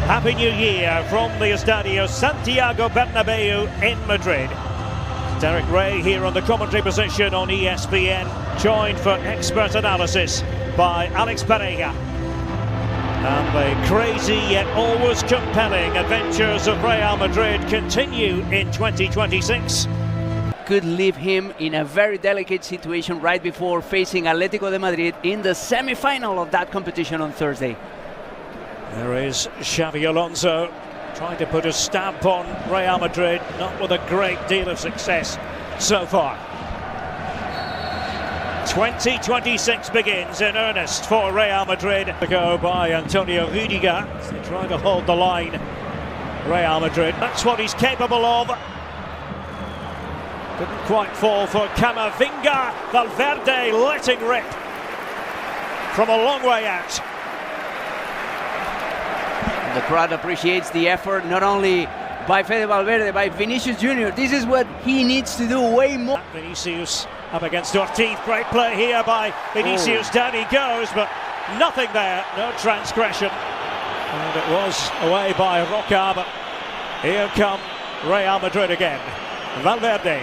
Happy New Year from the Estadio Santiago Bernabeu in Madrid. Derek Ray here on the commentary position on ESPN, joined for expert analysis by Alex Pereira. And the crazy yet always compelling adventures of Real Madrid continue in 2026. Could leave him in a very delicate situation right before facing Atletico de Madrid in the semi-final of that competition on Thursday. There is Xabi Alonso trying to put a stamp on Real Madrid, not with a great deal of success so far. 2026 begins in earnest for Real Madrid. To go by Antonio Rüdiger. They try to hold the line. Real Madrid, that's what he's capable of. Couldn't quite fall for Camavinga. Valverde letting rip from a long way out. The crowd appreciates the effort, not only by Fede Valverde, by Vinicius Jr. This is what he needs to do way more. Vinicius up against Ortiz. Great play here by Vinicius. Down he goes, but nothing there. No transgression. And it was away by Roca, but here come Real Madrid again. Valverde.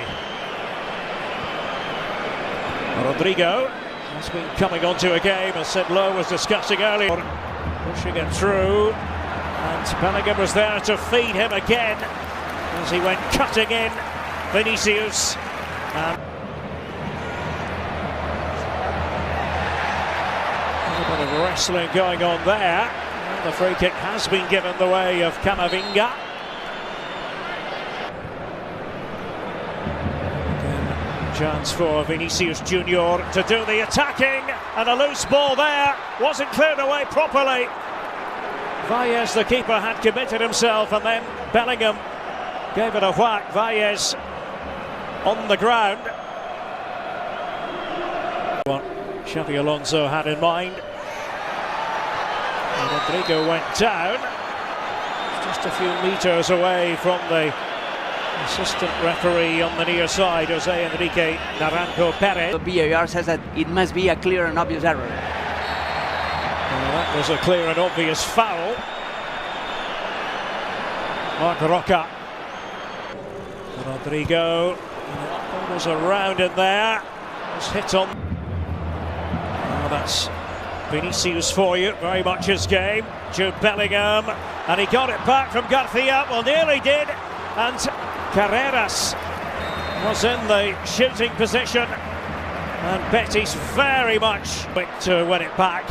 Rodrigo has been coming onto a game, as Sid Lowe was discussing earlier. Pushing it through. And Bellingham was there to feed him again as he went cutting in. Vinicius. A little bit of wrestling going on there. And the free kick has been given the way of Camavinga. Again, chance for Vinicius Jr. to do the attacking. And a loose ball there. Wasn't cleared away properly. Valles, the keeper, had committed himself, and then Bellingham gave it a whack. Valles on the ground. What Xabi Alonso had in mind. And Rodrigo went down. Just a few metres away from the assistant referee on the near side, Jose Enrique Naranjo Perez. The VAR says that it must be a clear and obvious error. Well, that was a clear and obvious foul. Marc Roca. Rodrigo. It was around in there. Was hit on. Oh, that's Vinicius for you. Very much his game. Jude Bellingham. And he got it back from García. Well, nearly did. And Carreras was in the shooting position. And Betis very much quick to win it back.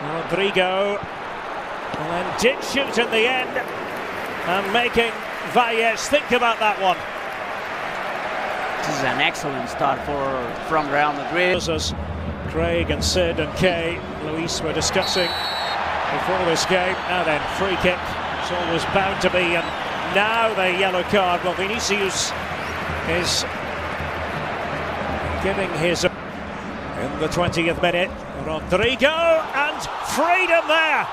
Rodrigo, and then did shoot in the end, and making Valles think about that one. This is an excellent start from Real Madrid. As Craig and Sid and Kay, Luis were discussing before this game. Now then, free kick, it's always bound to be, and now the yellow card. Well, Vinicius is giving his... In the 20th minute, Rodrigo, and freedom there.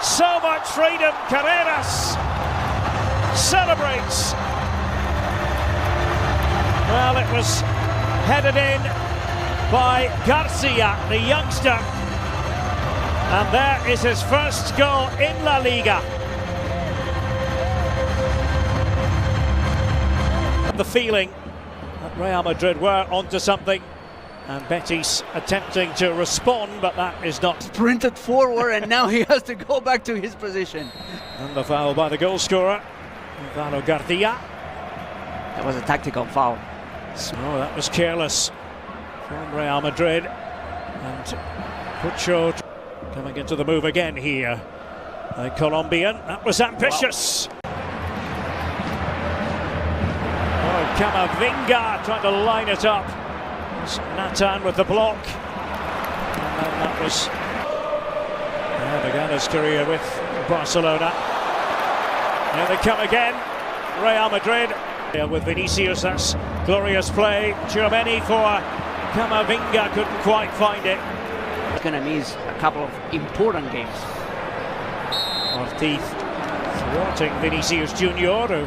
So much freedom. Carreras celebrates. Well, it was headed in by Garcia, the youngster. And there is his first goal in Laliga. The feeling that Real Madrid were onto something. And Betis attempting to respond, but that is not. Sprinted forward, and now he has to go back to his position. And the foul by the goal scorer, Gonzalo García. That was a tactical foul. Oh, that was careless from Real Madrid. And Pucho coming into the move again here. The Colombian, that was ambitious. Wow. Oh, Camavinga trying to line it up. Nathan with the block, and then that was began his career with Barcelona. Here they come again, Real Madrid with Vinicius. That's glorious play. Tchouaméni for Camavinga, couldn't quite find it. He's going to miss a couple of important games. Ortiz thwarting Vinicius Jr.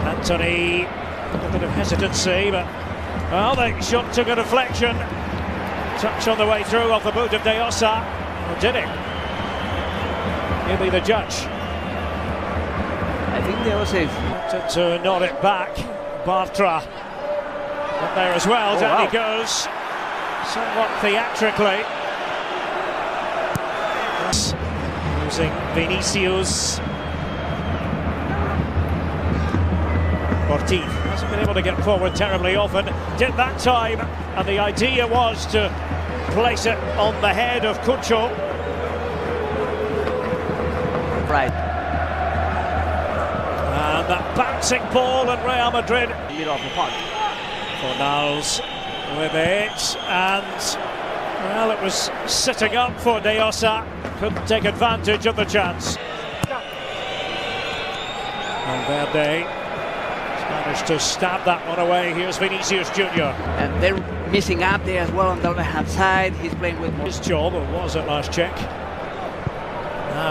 Anthony, a bit of hesitancy, but well, the shot took a deflection. Touch on the way through off the boot of De Ossa. Or did it? He'll be the judge. think they were safe. To nod it back, Bartra up there as well. Down he goes, somewhat theatrically. Using Vinicius. Ortiz hasn't been able to get forward terribly often. Did that time, and the idea was to place it on the head of Cucho. Right. And that bouncing ball, and Real Madrid. Middle of the park. Fornals with it, and well, it was sitting up for Diosa. Couldn't take advantage of the chance. Valverde managed to stab that one away. Here's Vinicius Junior. And they're missing up there as well on the left-hand side. He's playing with more. His job, or was at last check.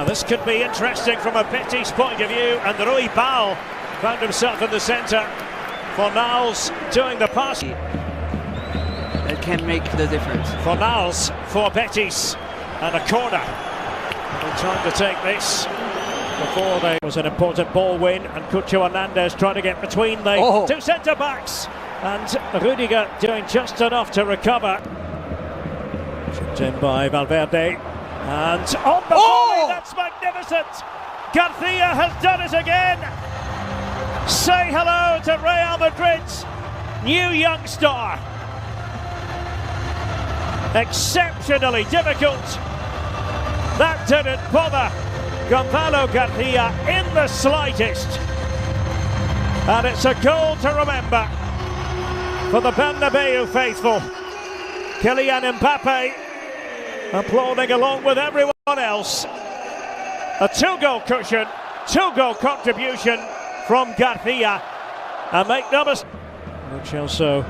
This could be interesting from a Betis point of view, and Rui Bal found himself in the centre. Fornals doing the pass. That can make the difference. Fornals for Betis, and a corner. They're trying to take this before they was an important ball win, and Cucho Hernandez trying to get between the two centre backs, and Rudiger doing just enough to recover. Chipped in by Valverde, and on the volley, that's magnificent. García has done it again. Say hello to Real Madrid's new young star. Exceptionally difficult. That didn't bother Gonzalo García in the slightest. And it's a goal to remember for the Bernabeu faithful. Kylian Mbappe applauding along with everyone else. A two-goal cushion, two-goal contribution from García. And make no mistake, Chelsea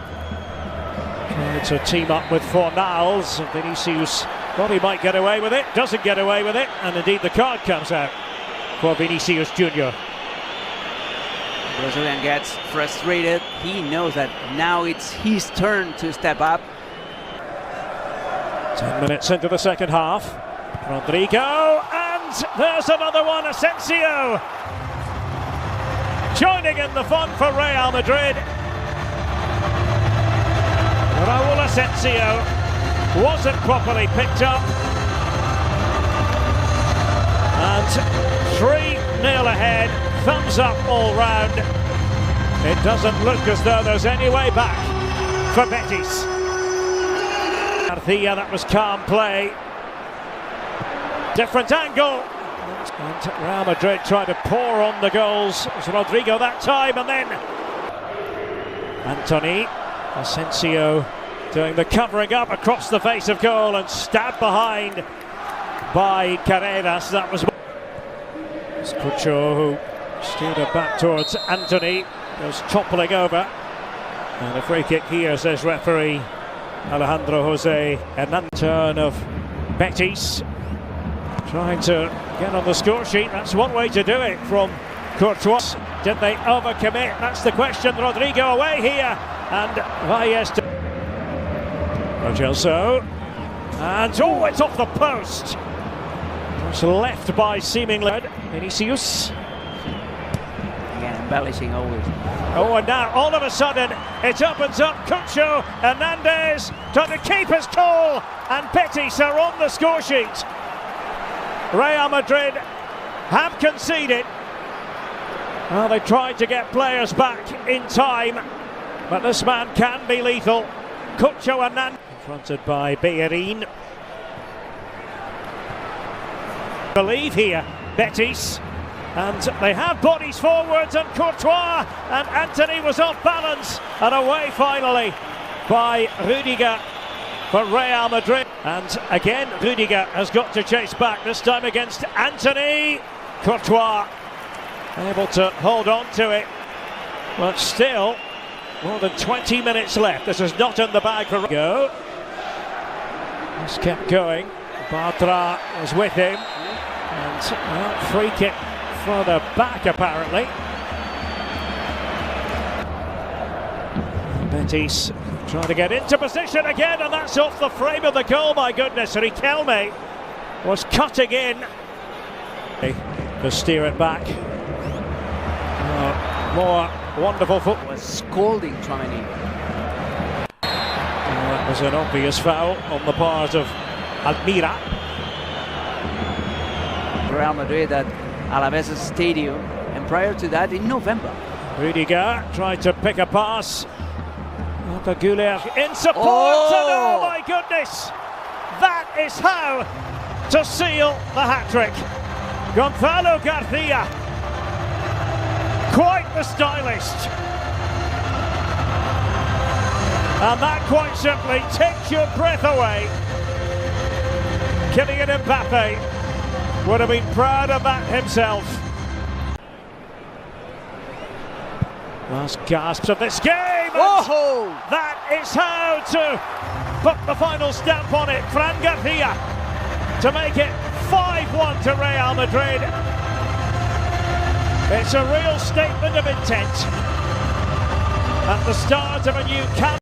tried to team up with Fornals. Vinicius thought he might get away with it, doesn't get away with it, and indeed the card comes out for Vinicius Junior. The Brazilian gets frustrated. He knows that now it's his turn to step up. 10 minutes into the second half. Rodrigo, and there's another one, Asensio. Joining in the fun for Real Madrid. Raúl Asensio wasn't properly picked up. And 3-0 ahead, thumbs up all round. It doesn't look as though there's any way back for Betis. García, that was calm play. Different angle. And Real Madrid trying to pour on the goals. It was Rodrigo that time, and then Anthony. Asensio doing the covering up across the face of goal and stabbed behind by Carreras. That was Cucho, who steered it back towards Anthony, goes toppling over. And a free kick here, says referee Alejandro Jose Hernandez. Turn of Betis, trying to get on the score sheet. That's one way to do it from Courtois. Did they overcommit? That's the question. Rodrigo away here, and Valles to Rogelso, and it's off the post. It's left by seemingly Vinicius. Again, embellishing always. And now all of a sudden it opens up. Cucho Hernandez trying to keep his cool, and Betis are on the score sheet. Real Madrid have conceded. Well, they tried to get players back in time, but this man can be lethal. Cucho Hernandez confronted by Bellerin. Believe here, Betis, and they have bodies forwards, and Courtois, and Anthony was off balance, and away finally by Rudiger for Real Madrid. And again, Rudiger has got to chase back, this time against Anthony. Courtois able to hold on to it, but still more than 20 minutes left. This is not in the bag for Go. This kept going. Bartra was with him, and free kick further back apparently. Betis trying to get into position again, and that's off the frame of the goal. My goodness, Riquelme was cutting in to steer it back. More wonderful football. Was scolding Tchouaméni. That was an obvious foul on the part of Almira. Real Madrid at Alaves Stadium, and prior to that in November. Rüdiger tried to pick a pass. Güler in support, and oh my goodness, that is how to seal the hat-trick. Gonzalo García, quite the stylist. And that quite simply takes your breath away. Kylian Mbappe would have been proud of that himself. Last gasps of this game. Oh! That is how to put the final stamp on it. Fran Garcia to make it 5-1 to Real Madrid. It's a real statement of intent at the start of a new campaign.